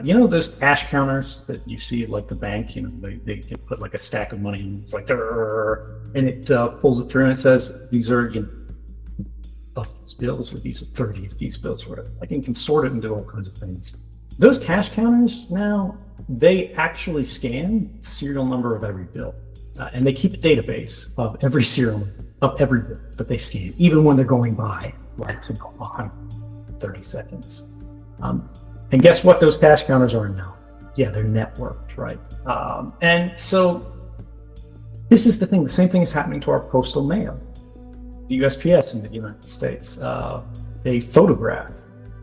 You know those cash counters that you see at like the bank? You know, they can put like a stack of money and it's like, "Durr," and it pulls it through and it says, these are, you know, of these bills, or these are 30 of these bills, or whatever. Like, you can sort it into all kinds of things. Those cash counters now, they actually scan the serial number of every bill. And they keep a database of every serial of every bill that they scan, even when they're going by, like, you know, 130 seconds. And guess what those cash counters are now? Yeah, they're networked, right? And so this is the thing. The same thing is happening to our postal mail. The USPS in the United States, they photograph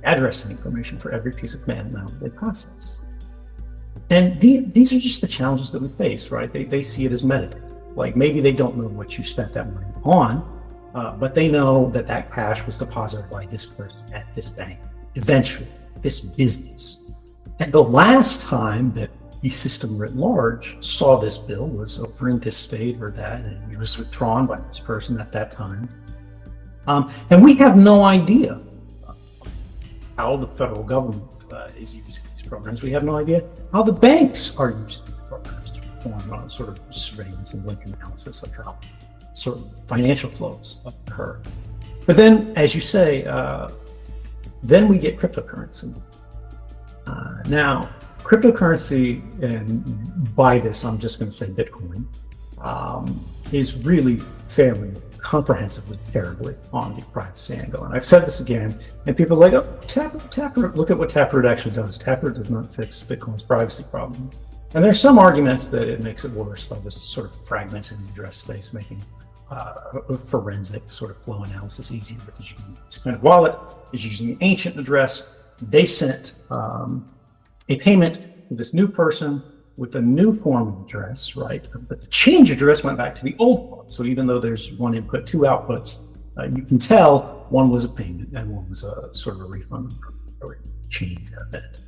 addressing information for every piece of mail now they process. And these are just the challenges that we face, right? They see it as metadata. Like, maybe they don't know what you spent that money on, but they know that that cash was deposited by this person at this bank, eventually, this business. And the last time that the system writ large saw this bill was over in this state or that, and it was withdrawn by this person at that time. And we have no idea how the federal government is using these programs. We have no idea how the banks are using these programs to perform sort of surveillance and link analysis of how certain financial flows occur. But then, as you say, then we get cryptocurrency. Now, cryptocurrency, and by this I'm just going to say Bitcoin, is really failing comprehensively, terribly on the privacy angle. And I've said this again, and people are like, oh, Taproot, look at what Taproot actually does. Taproot does not fix Bitcoin's privacy problem. And there's some arguments that it makes it worse by this sort of fragmenting the address space, making forensic sort of flow analysis easier, because you can spend a wallet is using an ancient address. They sent a payment to this new person with a new form of address, right? But the change address went back to the old one. So even though there's one input, two outputs, you can tell one was a payment and one was a sort of a refund or change event.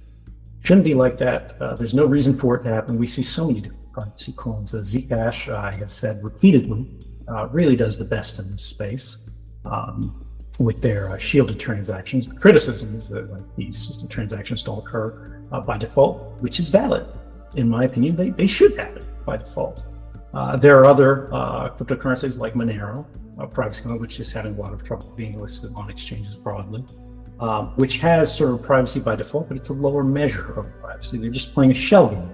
Shouldn't be like that. There's no reason for it to happen. We see so many different privacy clones. Zcash, I have said repeatedly, really does the best in this space with their shielded transactions. The criticism is that, like, these system transactions don't occur by default, which is valid. In my opinion, they should happen by default. There are other cryptocurrencies like Monero, privacy code, which is having a lot of trouble being listed on exchanges broadly, which has sort of privacy by default, but it's a lower measure of privacy. They're just playing a shell game.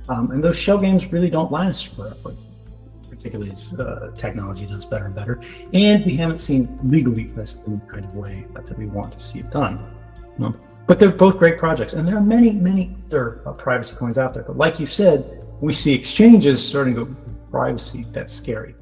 And those shell games really don't last forever, particularly as technology does better and better. And we haven't seen legally tested in the kind of way that we want to see it done. But they're both great projects, and there are many, many other privacy coins out there. But like you said, we see exchanges starting to go privacy. That's scary.